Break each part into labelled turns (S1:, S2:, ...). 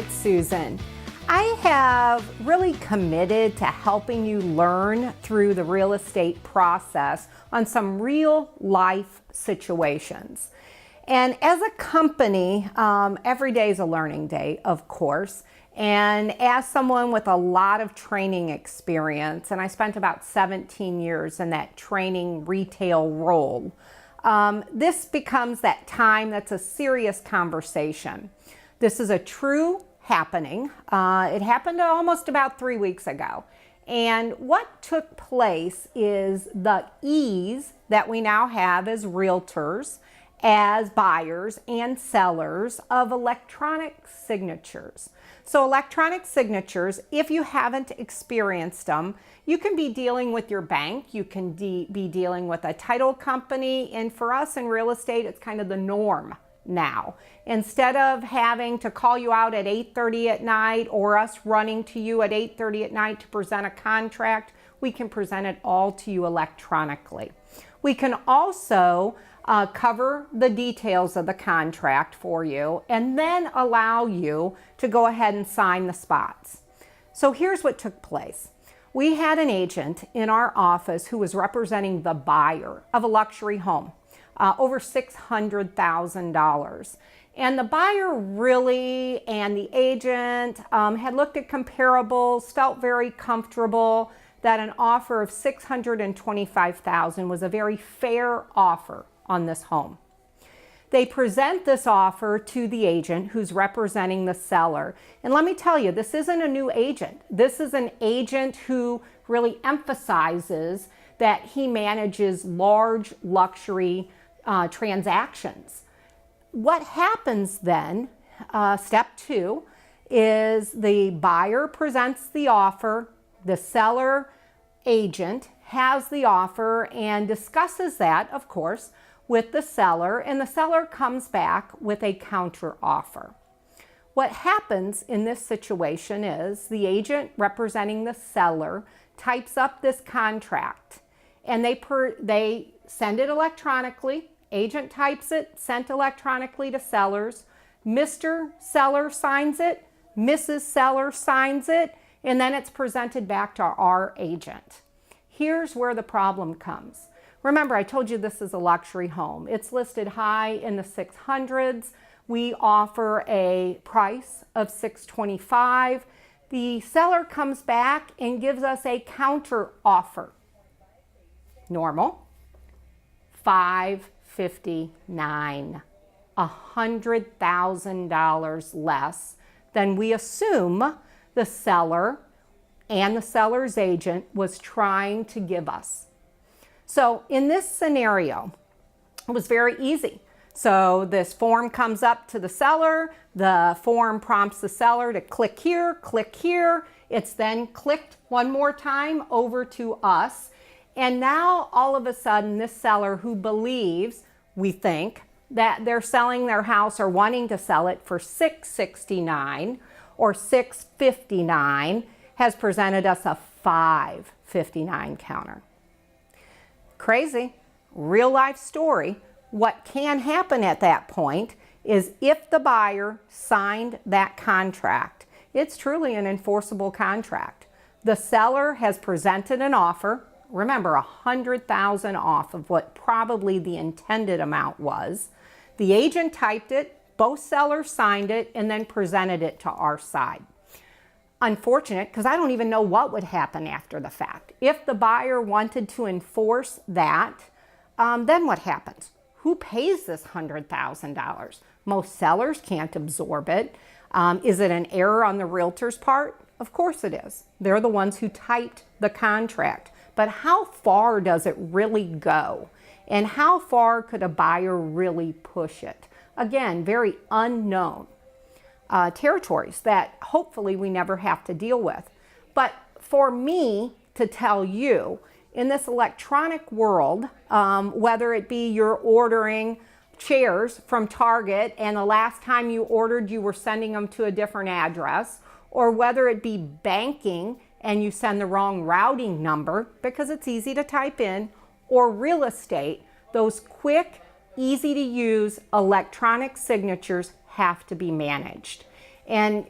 S1: it's Susan. I have really committed to helping you learn through the real estate process on some real life situations. And as a company, every day is a learning day, of course. And as someone with a lot of training experience, and I spent about 17 years in that training retail role, this becomes that time that's a serious conversation. This is a true happening. It happened almost about 3 weeks ago. And what took place is the ease that we now have as realtors, as buyers and sellers of electronic signatures. So electronic signatures, if you haven't experienced them, you can be dealing with your bank, you can be dealing with a title company, and for us in real estate, it's kind of the norm now. Instead of having to call you out at 8:30 at night or us running to you at 8:30 at night to present a contract, we can present it all to you electronically. We can also cover the details of the contract for you and then allow you to go ahead and sign the spots. So here's what took place. We had an agent in our office who was representing the buyer of a luxury home, over $600,000. And the buyer really and the agent had looked at comparables, felt very comfortable that an offer of $625,000 was a very fair offer on this home. They present this offer to the agent who's representing the seller. And let me tell you, this isn't a new agent. This is an agent who really emphasizes that he manages large luxury transactions. What happens then, step two, is the buyer presents the offer, the seller agent has the offer and discusses that, of course, with the seller, and the seller comes back with a counter offer. What happens in this situation is the agent representing the seller types up this contract and they send it electronically. Agent types it, sent electronically to sellers. Mr. Seller signs it, Mrs. Seller signs it, and then it's presented back to our agent. Here's where the problem comes. Remember, I told you this is a luxury home. It's listed high in the 600s. We offer a price of $625,000. The seller comes back and gives us a counter offer. Normal, $559,000, $100,000 less than we assume the seller and the seller's agent was trying to give us. So in this scenario, it was very easy. So this form comes up to the seller. The form prompts the seller to click here, click here. It's then clicked one more time over to us. And now all of a sudden, this seller who believes, we think, that they're selling their house or wanting to sell it for $669,000 or $659,000 has presented us a $559,000 counter. Crazy, real life story. What can happen at that point is if the buyer signed that contract, it's truly an enforceable contract. The seller has presented an offer, remember $100,000 off of what probably the intended amount was. The agent typed it, both sellers signed it, and then presented it to our side. Unfortunate, because I don't even know what would happen after the fact. If the buyer wanted to enforce that, then what happens? Who pays this $100,000? Most sellers can't absorb it. Is it an error on the realtor's part? Of course it is. They're the ones who typed the contract. But how far does it really go? And how far could a buyer really push it? Again, very unknown territories that hopefully we never have to deal with. But for me to tell you, in this electronic world, whether it be you're ordering chairs from Target and the last time you ordered you were sending them to a different address, or whether it be banking and you send the wrong routing number because it's easy to type in, or real estate, those quick, easy to use electronic signatures have to be managed. And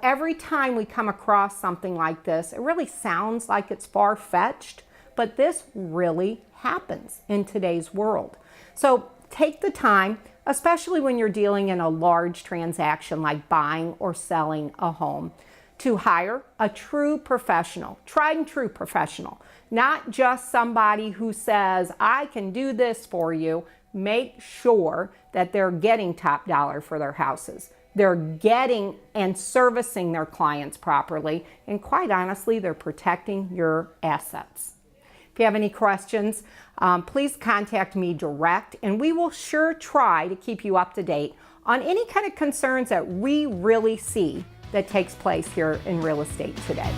S1: every time we come across something like this, it really sounds like it's far-fetched, but this really happens in today's world. So take the time, especially when you're dealing in a large transaction like buying or selling a home, to hire a true professional, tried and true professional, not just somebody who says, I can do this for you. Make sure that they're getting top dollar for their houses. They're getting and servicing their clients properly, and quite honestly, they're protecting your assets. If you have any questions, please contact me direct, and we will sure try to keep you up to date on any kind of concerns that we really see that takes place here in real estate today.